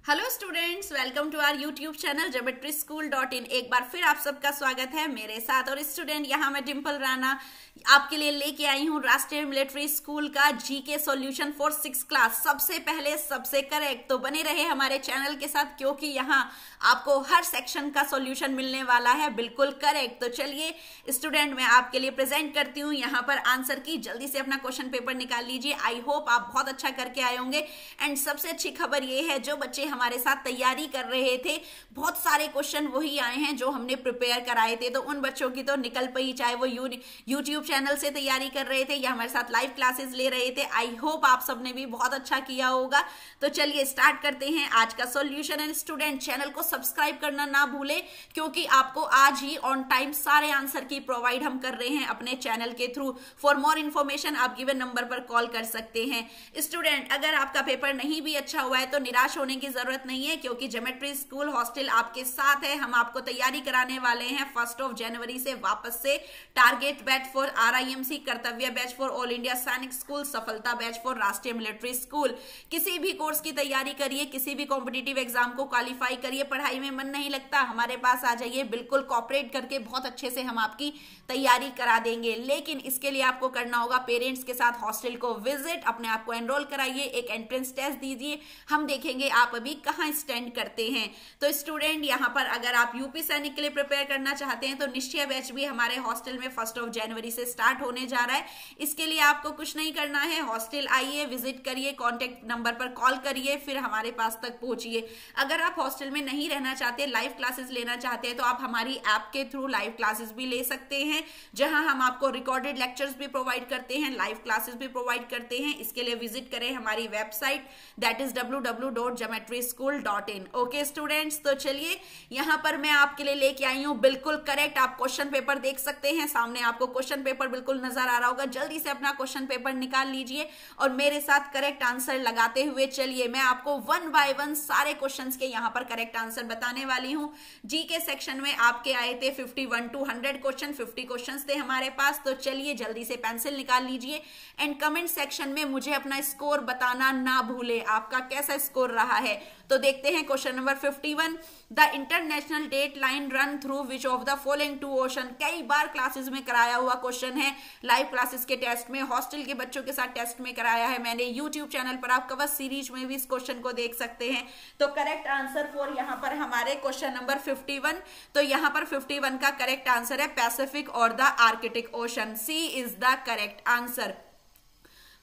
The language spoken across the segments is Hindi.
Hello students, welcome to our YouTube channel geometry-school.in। एक बार फिर आप सबका स्वागत है मेरे साथ। और स्टूडेंट, यहाँ मैं डिम्पल राणा आपके लिए लेके आई हूँ राष्ट्रीय मिलिट्री स्कूल का GK solution for 6th class. सबसे पहले सबसे करेक्ट, तो बने रहे हमारे चैनल के साथ क्योंकि यहाँ आपको हर सेक्शन का सॉल्यूशन मिलने वाला है बिल्कुल करेक्ट। तो चलिए स्टूडेंट, मैं आपके लिए प्रेजेंट करती हूँ यहाँ पर आंसर की। जल्दी से अपना क्वेश्चन पेपर निकाल लीजिए। आई होप आप बहुत अच्छा करके आए होंगे। एंड सबसे अच्छी खबर ये है, जो बच्चे हमारे साथ तैयारी कर रहे थे, बहुत सारे क्वेश्चन वही आए हैं जो हमने प्रिपेयर कराए थे। तो उन बच्चों की तो निकल पई, चाहे वो यूट्यूब चैनल से तैयारी कर रहे थे या हमारे साथ लाइव क्लासेस ले रहे थे। आई होप आप सबने भी बहुत अच्छा किया होगा। तो चलिए स्टार्ट करते हैं आज का सॉल्यूशन। एंड स्टूडेंट, चैनल को सब्सक्राइब करना ना भूले क्योंकि आपको आज ही ऑन टाइम सारे आंसर की प्रोवाइड हम कर रहे हैं अपने चैनल के थ्रू। फॉर मोर इन्फॉर्मेशन आप गिवन नंबर पर कॉल कर सकते हैं। स्टूडेंट, अगर आपका पेपर नहीं भी अच्छा हुआ है तो निराश होने की जरूरत नहीं है क्योंकि ज्योमेट्री स्कूल हॉस्टल आपके साथ है। हम आपको तैयारी कराने वाले हैं 1 जनवरी से वापस से। टारगेट बैच फॉर RIMC, कर्तव्य बैच फॉर ऑल इंडिया सैनिक स्कूल, सफलता बैच फॉर राष्ट्रीय मिलिट्री स्कूल। किसी भी कोर्स की तैयारी करिए, किसी भी कॉम्पिटिटिव एग्जाम को क्वालिफाई करिए। पढ़ाई में मन नहीं लगता, हमारे पास आ जाइए, बिल्कुल कॉपरेट करके बहुत अच्छे से हम आपकी तैयारी करा देंगे। लेकिन इसके लिए आपको करना होगा पेरेंट्स के साथ हॉस्टल को विजिट, अपने आप को एनरोल कराइए, एक एंट्रेंस टेस्ट दीजिए। हम देखेंगे आप अभी कहाँ स्टैंड करते हैं। तो स्टूडेंट, यहाँ पर अगर आप यूपी सैनिक के लिए प्रिपेयर करना चाहते हैं तो निश्चय बैच भी हमारे हॉस्टल में 1 जनवरी से स्टार्ट होने जा रहा है। इसके लिए आपको कुछ नहीं करना है, हॉस्टल आइए, विजिट करिए, कॉन्टेक्ट नंबर पर कॉल करिए, फिर हमारे पास तक पहुंचिए। अगर आप हॉस्टल में नहीं रहना चाहते, लाइव क्लासेस लेना चाहते हैं तो आप हमारी ऐप के थ्रू लाइव क्लासेस भी ले सकते हैं, जहां हम आपको रिकॉर्डेड लेक्चर्स भी प्रोवाइड करते हैं, लाइव क्लासेस भी प्रोवाइड करते हैं। इसके लिए विजिट करें हमारी website, that is www.geometry-school.in। Okay students, तो चलिए यहाँ पर मैं आपके लिए लेके आई हूँ बिल्कुल करेक्ट। आप क्वेश्चन पेपर देख सकते हैं, सामने आपको क्वेश्चन पेपर बिल्कुल नजर आ रहा होगा। जल्दी से अपना क्वेश्चन पेपर निकाल लीजिए और मेरे साथ करेक्ट आंसर लगाते हुए चलिए। मैं आपको 1 बाय 1 सारे क्वेश्चंस के यहाँ पर करेक्ट आंसर बताने वाली हूँ। जी के सेक्शन में आपके आए थे 51 to 100 क्वेश्चन, 50 क्वेश्चन थे हमारे पास। तो चलिए जल्दी से पेंसिल निकाल लीजिए एंड कमेंट सेक्शन में मुझे अपना स्कोर बताना ना भूले, आपका कैसा स्कोर रहा है। तो देखते हैं question number 51। The international date line run through which of the following two ocean. कई बार क्लासेस में कराया हुआ क्वेश्चन है, लाइव क्लासेस के टेस्ट में, हॉस्टल के बच्चों के साथ टेस्ट में कराया है मैंने। यूट्यूब चैनल पर आप कवर सीरीज में भी इस क्वेश्चन को देख सकते हैं। तो करेक्ट आंसर फॉर यहाँ पर हमारे क्वेश्चन नंबर 51, तो यहाँ पर 51 का करेक्ट आंसर है पैसिफिक और the Arctic ocean. C is the correct answer.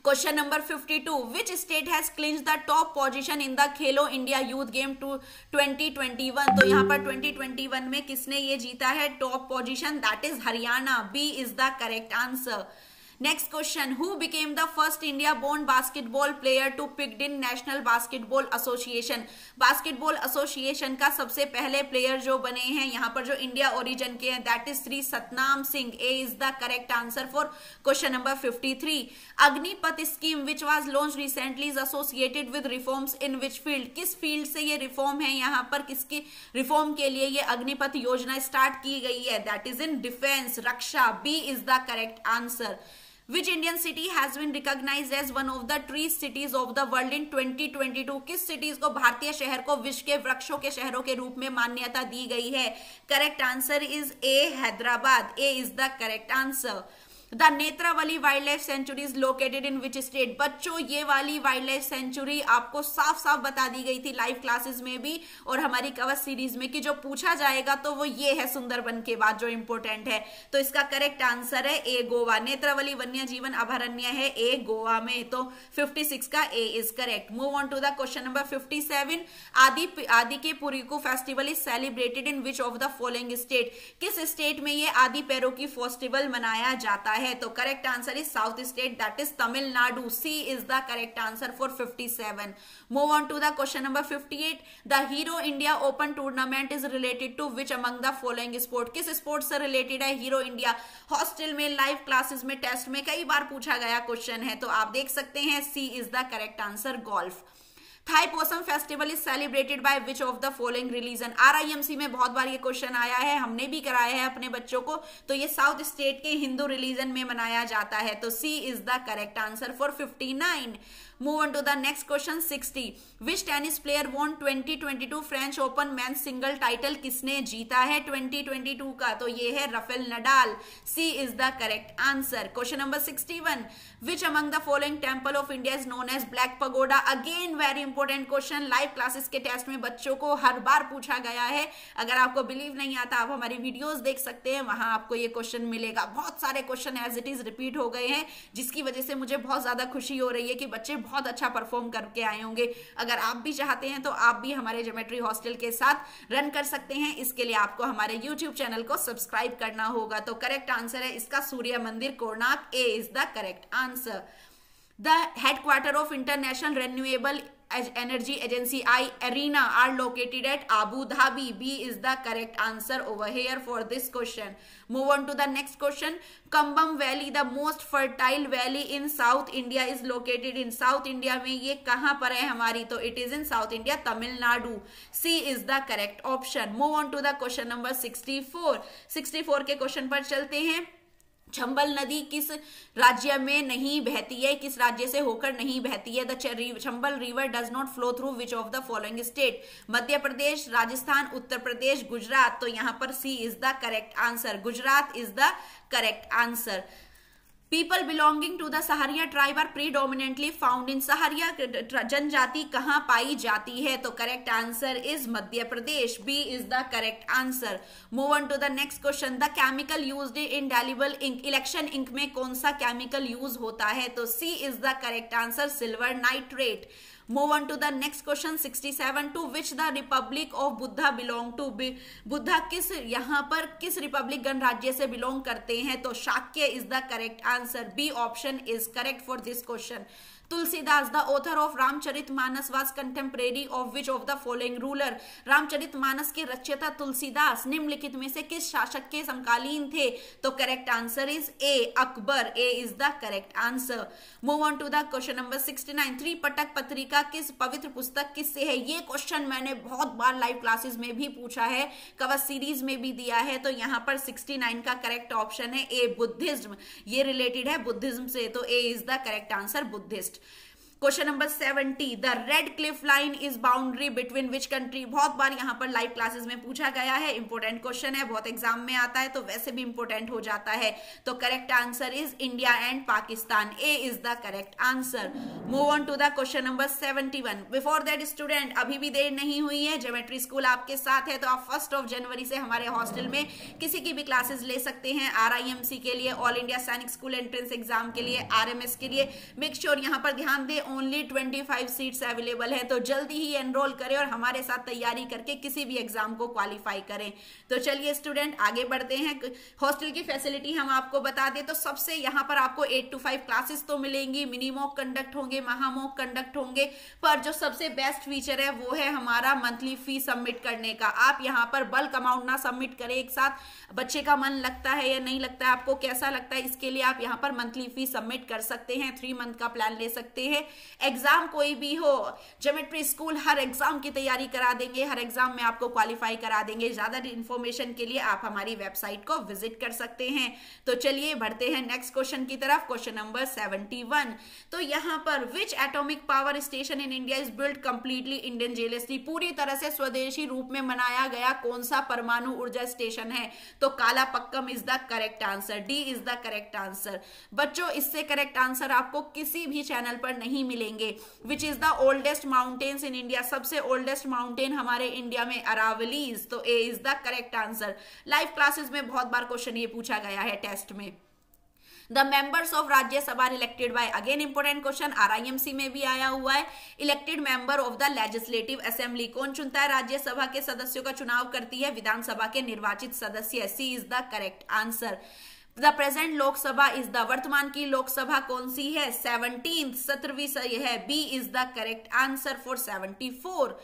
Question number 52, which state has clinch the top position in the Khelo India youth game 2021। तो यहाँ पर 2021 में किसने ये जीता है top position, that is Haryana. B is the correct answer. Next question, who became the first India born basketball player to picked in national basketball association. Basketball association का सबसे पहले प्लेयर जो बने हैं यहाँ पर जो इंडिया ओरिजिन के हैं, that is Shri Satnam Singh. A is the correct answer for question number 53। Agnipath scheme which was launch recently is associated with reforms in which field. किस फील्ड से ये रिफॉर्म है, यहाँ पर किसकी रिफॉर्म के लिए ये अग्निपथ योजना स्टार्ट की गई है, दैट इज इन डिफेंस, रक्षा। B is the correct answer. Which Indian city has been recognized as one of the tree cities of the world in 2022? किस सिटीज को, भारतीय शहर को विश्व के वृक्षों के शहरों के रूप में मान्यता दी गई है? Correct answer is A, Hyderabad. A is the correct answer. The Netravali wild life sanctuary is located in which state. बच्चों, ये वाली वाइल्ड लाइफ सेंचुरी आपको साफ साफ बता दी गई थी लाइव क्लासेस में भी और हमारी कवर सीरीज में कि जो पूछा जाएगा तो वो ये है सुंदरबन के बाद जो इंपॉर्टेंट है। तो इसका करेक्ट आंसर है ए, गोवा। नेत्रावली वन्य जीवन अभयारण्य है ए, गोवा में। तो 56 का A is correct. Move on to the question number 57। Aadi Perukku festival is celebrated in which of the following state. किस स्टेट में ये आदि पैरों की फेस्टिवल मनाया जाता है? तो correct answer is south state, that is Tamil Nadu. C is the correct answer for 57। Move on to the question number 58। The Hero India Open tournament is related to which among the following sport. किस स्पोर्ट से रिलेटेड है हीरो इंडिया? हॉस्टल में, लाइव क्लासेस में, टेस्ट में कई बार पूछा गया क्वेश्चन है, तो आप देख सकते हैं C is the correct answer, golf. Thaipusam festival is celebrated by which of the following religion. RIMC में बहुत बार ये क्वेश्चन आया है, हमने भी कराया है अपने बच्चों को। तो ये साउथ स्टेट के हिंदू रिलीजन में मनाया जाता है, तो C is the correct answer for 59। Move on to the next question 60। Which tennis player won 2022 French open men's single title? किसने जीता है 2022 का? तो ये है Rafael Nadal. C is the correct answer. Question number 61। Which among the following temple of India is known as black pagoda? Again very important question, live classes के टेस्ट में बच्चों को हर बार पूछा गया है। अगर आपको बिलीव नहीं आता, आप हमारी वीडियोस देख सकते हैं, वहां आपको ये क्वेश्चन मिलेगा। बहुत सारे question as it is repeat हो गए हैं, जिसकी वजह से मुझे बहुत ज्यादा खुशी हो रही है कि बच्चे बहुत अच्छा परफॉर्म करके आए होंगे। अगर आप भी चाहते हैं तो आप भी हमारे ज्योमेट्री हॉस्टल के साथ रन कर सकते हैं। इसके लिए आपको हमारे यूट्यूब चैनल को सब्सक्राइब करना होगा। तो करेक्ट आंसर है इसका सूर्य मंदिर, Konark. A is the correct answer. The headquarter of international renewable energy agency IRENA are located at Abu Dhabi. B is the correct answer over here for this question. Move on to the next question. Kambam Valley, the most fertile valley in South India, is located in South India में ये कहाँ पर है हमारी? तो it is in South India, Tamil Nadu. C is the correct option. Move on to the question number 64. 64 के क्वेश्चन पर चलते हैं। चंबल नदी किस राज्य में नहीं बहती है? किस राज्य से होकर नहीं बहती है? The Chambal river does not flow through which of the following state? Madhya Pradesh, Rajasthan, Uttar Pradesh, Gujarat. तो यहां पर C is the correct answer. Gujarat is the correct answer. People belonging to the Sahariya tribe are predominantly found in. Sahariya जनजाति कहां पाई जाती है? तो correct answer is Madhya Pradesh. B is the correct answer. Move on to the next question. The chemical used in indelible ink. Election ink में कौन सा केमिकल यूज होता है? तो C is the correct answer, silver nitrate. Move on to the next question 67. To which the Republic of Buddha belong to? Buddha किस यहाँ पर किस रिपब्लिक गणराज्य से बिलोंग करते हैं? तो Shakya is the correct answer. B option is correct for this question. Tulsidas, the author of Ramcharitmanas, was contemporary of which of the following ruler? Ramcharitmanas के रचयिता तुलसीदास निम्नलिखित में से किस शासक के समकालीन थे? तो correct answer is A, Akbar. A is the correct answer. Move on to the question number 69। Tripitaka पत्रिका किस पवित्र पुस्तक किससे है? ये क्वेश्चन मैंने बहुत बार लाइव क्लासेस में भी पूछा है, कवर सीरीज में भी दिया है। तो यहाँ पर 69 का करेक्ट ऑप्शन है ए, बुद्धिज्म। ये रिलेटेड है बुद्धिज्म से, तो A is the correct answer, Buddhist. Question number 70। The Radcliffe line is boundary between which country? बहुत बार यहाँ पर लाइव क्लासेस में पूछा गया है, इंपोर्टेंट क्वेश्चन है, बहुत एग्जाम में आता है, तो वैसे भी इंपोर्टेंट हो जाता है। तो correct answer is India and Pakistan. A is the correct answer. Move on to the question number 71। Before that student, अभी भी देर नहीं हुई है, ज्योमेट्री स्कूल आपके साथ है, तो आप 1 जनवरी से हमारे हॉस्टल में किसी की भी क्लासेस ले सकते हैं। RIMC के लिए, ऑल इंडिया सैनिक स्कूल एंट्रेंस एग्जाम के लिए, RMS के लिए। मेक श्योर यहाँ पर ध्यान दे, ओनली 25 सीट्स अवेलेबल है, तो जल्दी ही एनरोल करें और हमारे साथ तैयारी करके किसी भी एग्जाम को क्वालिफाई करें। तो चलिए स्टूडेंट आगे बढ़ते हैं। हॉस्टल की फैसिलिटी हम आपको बता दें तो सबसे यहाँ पर आपको 8 to 5 क्लासेस तो मिलेंगी, मिनी मॉक कंडक्ट होंगे, महा मॉक कंडक्ट होंगे, पर जो सबसे बेस्ट फीचर है वो है हमारा मंथली फी सबमिट करने का। आप यहाँ पर बल्क अमाउंट ना सबमिट करें एक साथ, बच्चे का मन लगता है या नहीं लगता है, आपको कैसा लगता है, इसके लिए आप यहाँ पर मंथली फी सबमिट कर सकते हैं। 3 मंथ का प्लान ले सकते हैं। एग्जाम कोई भी हो, ज्योमेट्री स्कूल हर एग्जाम की तैयारी करा देंगे, हर एग्जाम में आपको क्वालिफाई करा देंगे। ज्यादा इन्फॉर्मेशन के लिए आप हमारी वेबसाइट को विजिट कर सकते हैं। तो चलिए बढ़ते हैं नेक्स्ट क्वेश्चन की तरफ। Question number 71। तो यहाँ पर which atomic power station in India is built completely indigenously? पूरी तरह से स्वदेशी रूप में बनाया गया कौन सा परमाणु ऊर्जा स्टेशन है? तो Kalpakkam is the correct answer. D is the correct answer. बच्चों इससे करेक्ट आंसर आपको किसी भी चैनल पर नहीं मिलेंगे। Which is the oldest mountains in India? सबसे ओल्डेस्ट माउंटेन हमारे इंडिया में अरावलीज। तो A is the correct answer. Live classes में बहुत बार क्वेश्चन ये पूछा गया है टेस्ट में। The members of Rajya Sabha elected by, again important question, RIMC में भी आया हुआ है। Elected member of the legislative assembly, कौन चुनता है राज्यसभा के सदस्यों का चुनाव करती है? विधानसभा के निर्वाचित सदस्य। C is the correct answer. The present Lok Sabha is the, वर्तमान की लोकसभा कौन सी है? 17th, 17वीं सही है। B is the correct answer for 74।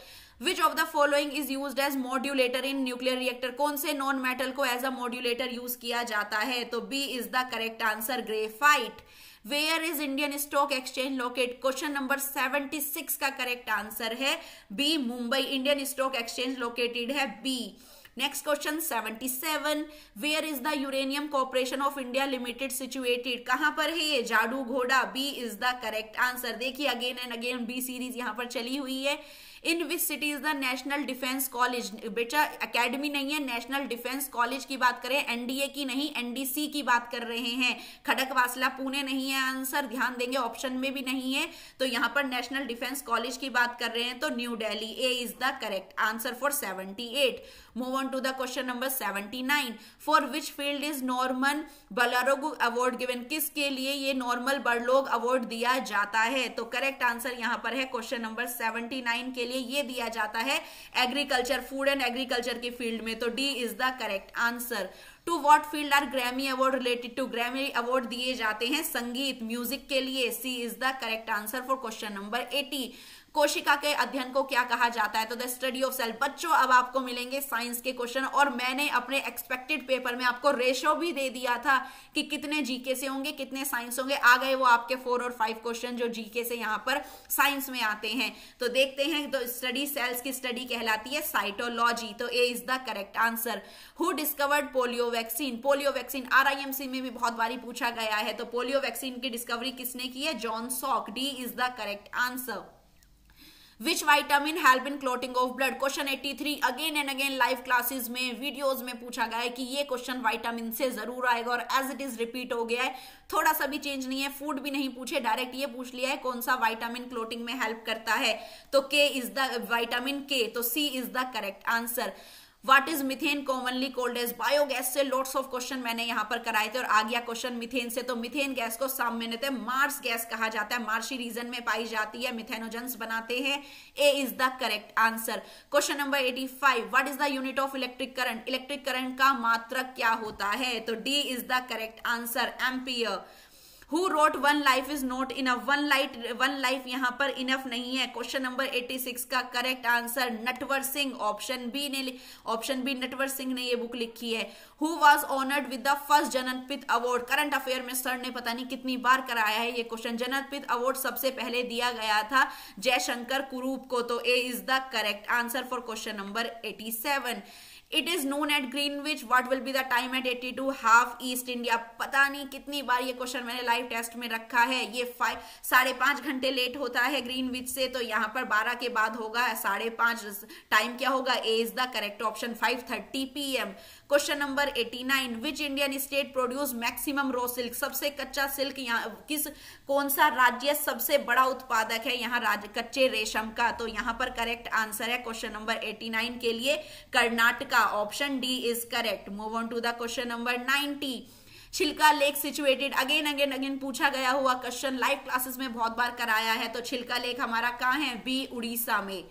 Which of the following is used as moderator in nuclear reactor? कौन से नॉन मेटल को एज अ मॉड्यूलेटर यूज किया जाता है? तो B is the correct answer, graphite. Where is Indian stock exchange locate? Question number 76 का करेक्ट आंसर है B, Mumbai. Indian stock exchange located है B. Next question 77, where is the uranium corporation of India limited situated, कहां पर है ये? Jaduguda, B is the correct answer. देखिए again and again B series यहां पर चली हुई है। In which city is the national defence college, बेटा एकेडमी नहीं है, नेशनल डिफेंस कॉलेज की बात करें, एनडीए की नहीं, एनडीसी की बात कर रहे हैं। खड़कवासला पुणे नहीं है आंसर, ध्यान देंगे ऑप्शन में भी नहीं है, तो यहां पर नेशनल डिफेंस कॉलेज की बात कर रहे हैं, तो New Delhi, A is the correct answer for 78। Move on to the question number 79, for which field is Norman Borlaug award given, किसके लिए ये नॉर्मन बर्लोग अवार्ड दिया जाता है? तो करेक्ट आंसर यहां पर है क्वेश्चन नंबर 79 के लिए ये दिया जाता है एग्रीकल्चर, फूड एंड एग्रीकल्चर की फील्ड में, तो D is the correct answer. To what field are Grammy award related to, Grammy award दिए जाते हैं संगीत, म्यूजिक के लिए, C is the correct answer for question number 80। कोशिका के अध्ययन को क्या कहा जाता है? तो द स्टडी ऑफ सेल। बच्चों अब आपको मिलेंगे साइंस के क्वेश्चन, और मैंने अपने एक्सपेक्टेड पेपर में आपको रेशो भी दे दिया था कि कितने जीके से होंगे, कितने साइंस होंगे। आ गए वो आपके 4 और 5 क्वेश्चन जो जीके से यहाँ पर साइंस में आते हैं। तो देखते हैं, तो स्टडी सेल्स की स्टडी कहलाती है साइटोलॉजी, तो A is the correct answer. Who discovered polio vaccine, polio vaccine RIMC में भी बहुत बारी पूछा गया है, तो पोलियो वैक्सीन की डिस्कवरी किसने की है? John Salk, D is the correct answer. Which vitamin help in clotting of blood, question 83 again and again live classes में वीडियोस में पूछा गया है कि ये क्वेश्चन वाइटामिन से जरूर आएगा, और एज इट इज रिपीट हो गया है, थोड़ा सा भी चेंज नहीं है। फूड भी नहीं पूछे, डायरेक्ट ये पूछ लिया है कौन सा वाइटामिन क्लोटिंग में हेल्प करता है, तो के इज द वाइटामिन के, तो C is the correct answer. What is methane commonly called as, biogas से लॉट्स ऑफ क्वेश्चन मैंने यहां पर कराए थे, और आ गया क्वेश्चन मिथेन से, तो मिथेन गैस को सामान्यतः मार्स गैस कहा जाता है, मार्शी रीजन में पाई जाती है, मिथेनोजेंस बनाते हैं, ए is the correct answer. Question number 85, what is the unit of electric current, electric current का मात्रक क्या होता है? तो D is the correct answer, ampere. Who wrote one life is not enough, one life यहां पर इनफ नहीं है। क्वेश्चन नंबर 86 का correct answer Natwar Singh, option B Natwar Singh ने ये बुक लिखी है। Who was honored with the first Jnanpith award, current affair में सर ने पता नहीं कितनी बार कराया है ये क्वेश्चन। जननपित अवार्ड सबसे पहले दिया गया था जयशंकर कुरूप को, तो A is the correct answer for question number 87। It is noon at Greenwich, what will be the time at 82 half east India, पता नहीं कितनी बार ये क्वेश्चन मैंने लाइव टेस्ट में रखा है। ये 5.5 घंटे लेट होता है ग्रीनविच से, तो यहाँ पर 12 के बाद होगा 5:30, टाइम क्या होगा? A is the correct option 5:30 PM। Question number 89, which Indian state produce maximum raw silk, सबसे कच्चा सिल्क यहाँ कौन सा राज्य सबसे बड़ा उत्पादक है यहाँ कच्चे रेशम का? तो यहाँ पर करेक्ट आंसर है क्वेश्चन नंबर 89 के लिए Karnataka, option D is correct. Move on to the question number 90, Chilika lake situated, again पूछा गया हुआ क्वेश्चन, लाइव क्लासेस में बहुत बार कराया है, तो छिलका लेक हमारा कहाँ है? बी उड़ीसा में।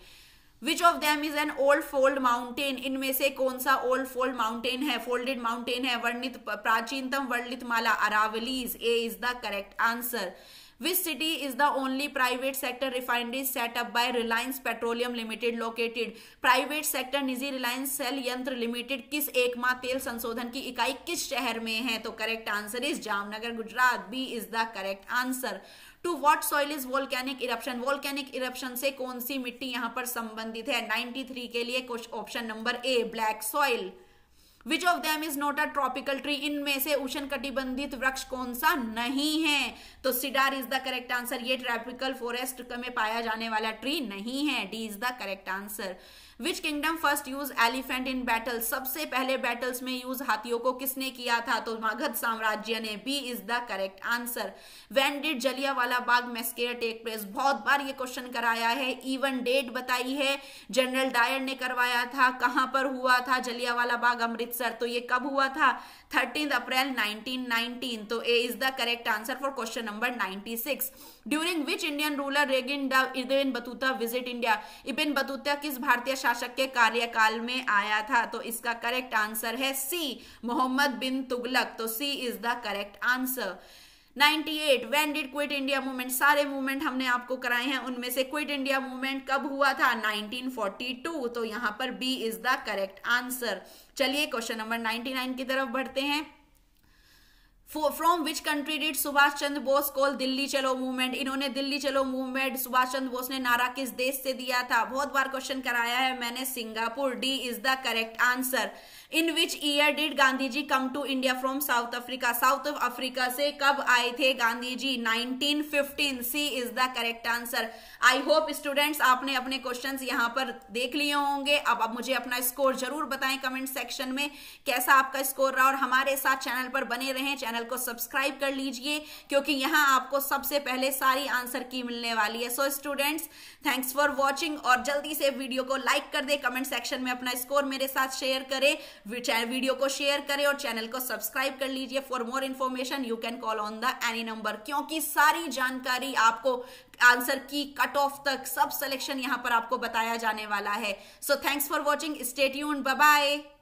Which of them is an old fold mountain, इनमें से कौन सा ओल्ड फोल्ड माउंटेन है, फोल्डेड माउंटेन है? वर्णित प्राचीनतम वर्णित माला Aravallis, A is the correct answer. Which city is the only private sector refinery set up by Reliance Petroleum Limited located? Private sector निजी रिलायंस सेल यंत्र लिमिटेड किस एकमा तेल संशोधन की इकाई किस शहर में है? तो correct answer is Jamnagar, Gujarat, B is the correct answer. To what soil is volcanic eruption, volcanic eruption से कौन सी मिट्टी यहां पर संबंधित है? 93 के लिए option number A black soil. Which of them is not a tropical tree, इनमें से उष्णकटिबंधित वृक्ष कौन सा नहीं है? तो cedar is the correct answer, ये ट्रॉपिकल फॉरेस्ट में पाया जाने वाला ट्री नहीं है, D is the correct answer. Which kingdom first use elephant in battle, सबसे पहले बैटल्स में यूज हाथियों को किसने किया था? तो मगध साम्राज्य ने, B is the correct answer. When did Jallianwala Bagh massacre take place, बहुत बार ये क्वेश्चन कराया है, इवन डेट बताई है, जनरल डायर ने करवाया था, कहां पर हुआ था जलियांवाला बाग? अमृतसर, तो ये कब हुआ था? 13 अप्रैल 1919, तो A is the correct answer for question number 96। During which Indian ruler Ibn Batuta visit India, Ibn Batuta किस भारतीय शासक के कार्यकाल में आया था? तो इसका करेक्ट आंसर है सी, मोहम्मद बिन तुगलक, तो C is the correct answer. 98, when did quit India movement, सारे मूवमेंट हमने आपको कराए हैं, उनमें से क्विट इंडिया मूवमेंट कब हुआ था? 1942, तो यहां पर B is the correct answer. चलिए क्वेश्चन नंबर 99 की तरफ बढ़ते हैं। From which country did Subhash Chandra Bose call Delhi Chalo movement? इन्होंने दिल्ली चलो मूवमेंट सुभाष चंद्र बोस ने नारा किस देश से दिया था? बहुत बार क्वेश्चन कराया है मैंने, Singapore. D is the correct answer. In which year did Gandhi ji come to India from south Africa? South Africa से कब आए थे Gandhi ji? 1915। C is the correct answer. I hope students आपने अपने क्वेश्चंस यहाँ पर देख लिए होंगे। अब आप मुझे अपना स्कोर जरूर बताएं कमेंट सेक्शन में, कैसा आपका स्कोर रहा, और हमारे साथ चैनल पर बने रहें। चैनल को सब्सक्राइब कर लीजिए क्योंकि यहाँ आपको सबसे पहले सारी आंसर की मिलने वाली है। So students, thanks for watching, और जल्दी से वीडियो को लाइक कर दे, कमेंट सेक्शन में अपना स्कोर मेरे साथ शेयर करें, वीडियो को शेयर करें और चैनल को सब्सक्राइब कर लीजिए। For more information you can call on the any number, क्योंकि सारी जानकारी आपको आंसर की कट ऑफ तक सब सिलेक्शन यहां पर आपको बताया जाने वाला है। So thanks for watching, stay tuned, bye bye.